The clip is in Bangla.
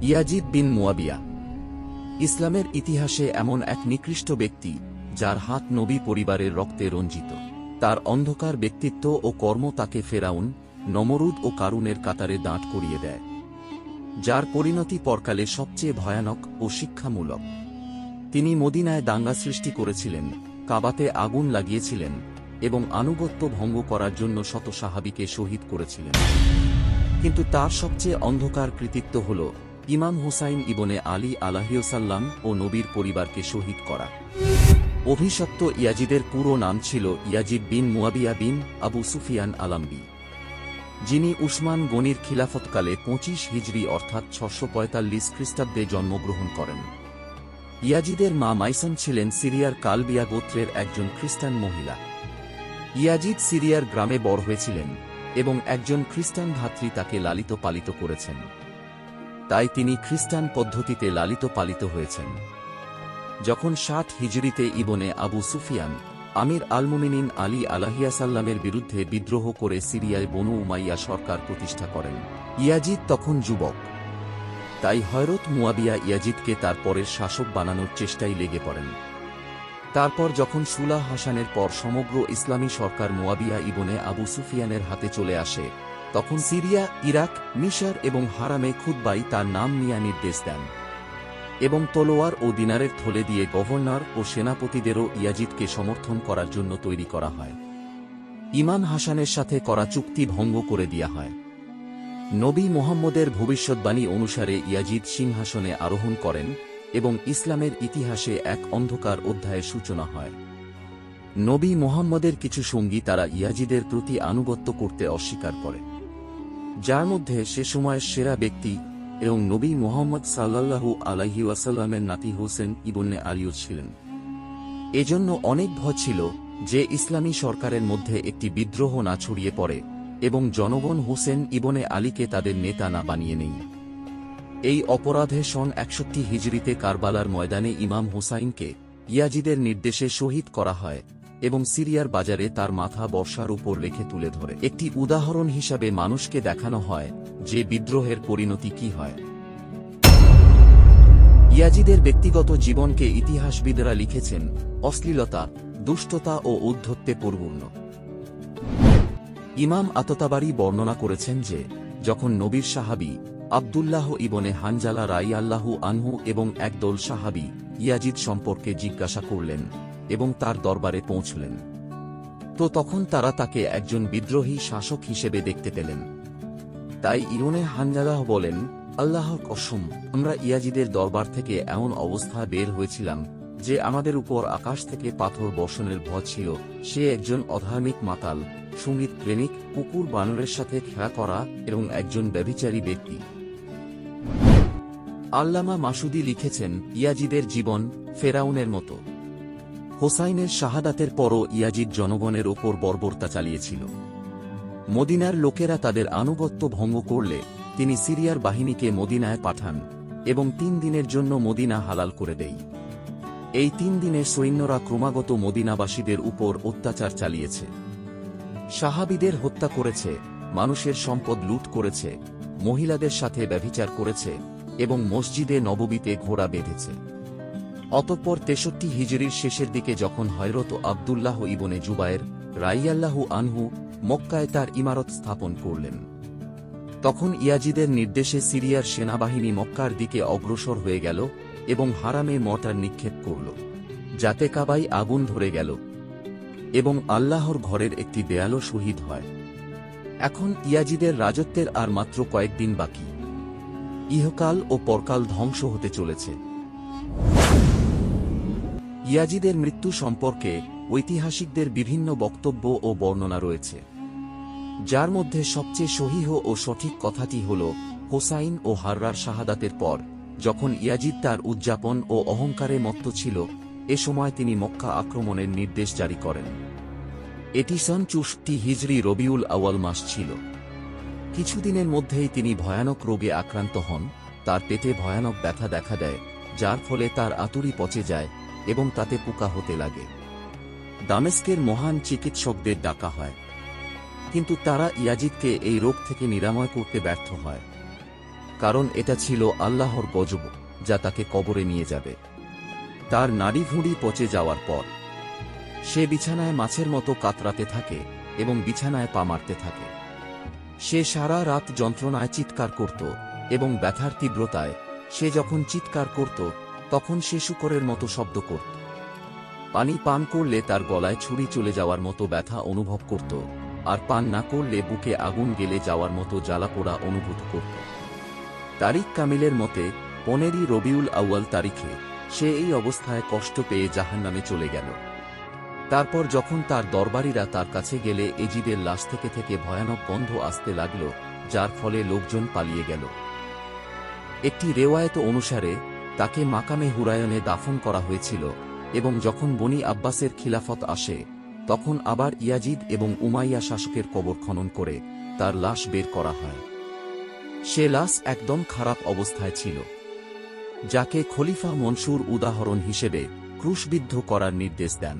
ইয়াজিদ বিন মুয়াবিয়া ইসলামের ইতিহাসে এমন এক নিকৃষ্ট ব্যক্তি যার হাত নবী পরিবারের রক্তে রঞ্জিত। তার অন্ধকার ব্যক্তিত্ব ও কর্ম তাকে ফেরাউন, নমরুদ ও কারুনের কাতারে দাঁড় করিয়ে দেয়, যার পরিণতি পরকালে সবচেয়ে ভয়ানক ও শিক্ষামূলক। তিনি মদিনায় দাঙ্গা সৃষ্টি করেছিলেন, কাবাতে আগুন লাগিয়েছিলেন এবং আনুগত্য ভঙ্গ করার জন্য শত সাহাবীকে শহীদ করেছিলেন। কিন্তু তার সবচেয়ে অন্ধকার কৃতিত্ব হল ইমাম হুসাইন ইবনে আলী আলাইহিসসালাম ও নবীর পরিবারকে শহীদ করা। অভিশপ্ত ইয়াজিদের পুরো নাম ছিল ইয়াজিদ বিন মুয়াবিয়া বিন আবু সুফিয়ান আলাম্বি, যিনি উসমান গনির খিলাফতকালে 25 হিজরি অর্থাৎ 645 খ্রিস্টাব্দে জন্মগ্রহণ করেন। ইয়াজিদের মা মাইসন ছিলেন সিরিয়ার কালবিয়া গোত্রের একজন খ্রিস্টান মহিলা। ইয়াজিদ সিরিয়ার গ্রামে বড় হয়েছিলেন এবং একজন খ্রিস্টান ধাত্রী তাকে লালিত পালিত করেছেন, তাই তিনি খ্রিস্টান পদ্ধতিতে লালিত পালিত হয়েছেন। যখন 60 হিজরিতে ইবনে আবু সুফিয়ান আমির আল মুমিনিন আলী আলাইহিসসালামের বিরুদ্ধে বিদ্রোহ করে সিরিয়ায় বনু উমাইয়া সরকার প্রতিষ্ঠা করেন, ইয়াজিদ তখন যুবক। তাই হযরত মুয়াবিয়া ইয়াজিদকে তার পরের শাসক বানানোর চেষ্টায় লেগে পড়েন। তারপর যখন সুলাহ হাসানের পর সমগ্র ইসলামী সরকার মুয়াবিয়া ইবনে আবু সুফিয়ানের হাতে চলে আসে, তখন সিরিয়া, ইরাক, মিশর এবং হারামে খুতবায় তার নাম নিয়ে নির্দেশ দেন এবং তলোয়ার ও দিনারের থলে দিয়ে গভর্নর ও সেনাপতিদেরও ইয়াজিদকে সমর্থন করার জন্য তৈরি করা হয়। ইমাম হাসানের সাথে করা চুক্তি ভঙ্গ করে দেয়া হয়। নবী মুহাম্মদের ভবিষ্যদ্বাণী অনুসারে ইয়াজিদ সিংহাসনে আরোহণ করেন এবং ইসলামের ইতিহাসে এক অন্ধকার অধ্যায়ের সূচনা হয়। নবী মুহাম্মদের কিছু সঙ্গী তারা ইয়াজিদের প্রতি আনুগত্য করতে অস্বীকার করে, যার মধ্যে সে সময়ের সেরা ব্যক্তি এবং নবী মুহাম্মদ সাল্লাল্লাহু আলাইহি ওয়াসাল্লামের নাতি হোসেন ইবনে আলীও ছিলেন। এজন্য অনেক ভয় ছিল যে ইসলামী সরকারের মধ্যে একটি বিদ্রোহ না ছড়িয়ে পড়ে এবং জনগণ হোসেন ইবনে আলীকে তাদের নেতা না বানিয়ে নেয়। এই অপরাধে সন 61 হিজরিতে কারবালার ময়দানে ইমাম হুসাইনকে ইয়াজিদের নির্দেশে শহীদ করা হয় এবং সিরিয়ার বাজারে তার মাথা বর্ষার উপর রেখে তুলে ধরে একটি উদাহরণ হিসাবে মানুষকে দেখানো হয় যে বিদ্রোহের পরিণতি কি হয়। ইয়াজিদের ব্যক্তিগত জীবনকে ইতিহাসবিদরা লিখেছেন অশ্লীলতা, দুষ্টতা ও ঔদ্ধত্যে পরিপূর্ণ। ইমাম আততাবারী বর্ণনা করেছেন যে যখন নবীর সাহাবী আব্দুল্লাহ ইবনে হানজালা রাদিয়াল্লাহু আনহু এবং একদল সাহাবী ইয়াজিদ সম্পর্কে জিজ্ঞাসা করলেন এবং তার দরবারে পৌঁছলেন, তো তখন তারা তাকে একজন বিদ্রোহী শাসক হিসেবে দেখতে পেলেন। তাই ইবনে হানজালাহ বলেন, আল্লাহর কসম, আমরা ইয়াজিদের দরবার থেকে এমন অবস্থা বের হয়েছিলাম যে আমাদের উপর আকাশ থেকে পাথর বর্ষণের ভয় ছিল। সে একজন অধার্মিক মাতাল, সঙ্গীত প্রেমিক, কুকুর বানরের সাথে খেলা করা এবং একজন ব্যভিচারী ব্যক্তি। আল্লামা মাসুদি লিখেছেন, ইয়াজিদের জীবন ফেরাউনের মতো। হোসাইনের শাহাদাতের পরও ইয়াজিদ জনগণের ওপর বর্বরতা চালিয়েছিল। মদিনার লোকেরা তাদের আনুগত্য ভঙ্গ করলে তিনি সিরিয়ার বাহিনীকে মদিনায় পাঠান এবং 3 দিনের জন্য মদিনা হালাল করে দেয়। এই 3 দিনে সৈন্যরা ক্রমাগত মদিনাবাসীদের উপর অত্যাচার চালিয়েছে, সাহাবীদের হত্যা করেছে, মানুষের সম্পদ লুট করেছে, মহিলাদের সাথে ব্যভিচার করেছে এবং মসজিদে নববীতে ঘোড়া বেঁধেছে। অতঃপর 63 হিজরির শেষের দিকে যখন হযরত আব্দুল্লাহ ইবনে জুবায়ের রাদিয়াল্লাহু আনহু মক্কায় তার ইমারত স্থাপন করলেন, তখন ইয়াজিদের নির্দেশে সিরিয়ার সেনাবাহিনী মক্কার দিকে অগ্রসর হয়ে গেল এবং হারামে মর্টার নিক্ষেপ করল, যাতে কাবায় আগুন ধরে গেল এবং আল্লাহর ঘরের একটি দেয়ালও শহীদ হয়। এখন ইয়াজিদের রাজত্বের আর মাত্র কয়েকদিন বাকি। ইহকাল ও পরকাল ধ্বংস হতে চলেছে। ইয়াজিদের মৃত্যু সম্পর্কে ঐতিহাসিকদের বিভিন্ন বক্তব্য ও বর্ণনা রয়েছে, যার মধ্যে সবচেয়ে সহিহ ও সঠিক কথাটি হল হোসাইন ও হাররার শাহাদাতের পর যখন ইয়াজিদ তার উদযাপন ও অহংকারে মত্ত ছিল, এ সময় তিনি মক্কা আক্রমণের নির্দেশ জারি করেন। এটি সন 64 হিজরি রবিউল আউয়াল মাস ছিল। কিছুদিনের মধ্যেই তিনি ভয়ানক রোগে আক্রান্ত হন। তার পেটে ভয়ানক ব্যথা দেখা দেয়, যার ফলে তার আতুরি পচে যায় এবং তাতে পোকা হতে লাগে। দামেস্কের মহান চিকিৎসকদের ডাকা হয়, কিন্তু তারা ইয়াজিদকে এই রোগ থেকে নিরাময় করতে ব্যর্থ হয়। কারণ এটা ছিল আল্লাহর গজব, যা তাকে কবরে নিয়ে যাবে। তার নাড়ি ভুঁড়ি পচে যাওয়ার পর সে বিছানায় মাছের মতো কাতরাতে থাকে এবং বিছানায় পা মারতে থাকে। সে সারা রাত যন্ত্রণায় চিৎকার করত এবং ব্যথার তীব্রতায় সে যখন চিৎকার করত তখন সে শূকরের মতো শব্দ করত। পানি পান করলে তার গলায় ছুরি চলে যাওয়ার মতো ব্যথা অনুভব করত, আর পান না করলে বুকে আগুন গেলে যাওয়ার মতো জ্বালাপোড়া অনুভূত করত। তারিক কামিলের মতে 15ই রবিউল আউয়াল তারিখে সে এই অবস্থায় কষ্ট পেয়ে জাহান্নামে চলে গেল। তারপর যখন তার দরবারীরা তার কাছে গেলে এজিদের লাশ থেকে থেকে ভয়ানক গন্ধ আসতে লাগল, যার ফলে লোকজন পালিয়ে গেল। একটি রেওয়ায়েত অনুসারে তাকে মাকামে হুরায়নে দাফন করা হয়েছিল এবং যখন বনি আব্বাসের খিলাফত আসে তখন আবার ইয়াজিদ এবং উমাইয়া শাসকের কবর খনন করে তার লাশ বের করা হয়। সে লাশ একদম খারাপ অবস্থায় ছিল, যাকে খলিফা মনসুর উদাহরণ হিসেবে ক্রুশবিদ্ধ করার নির্দেশ দেন।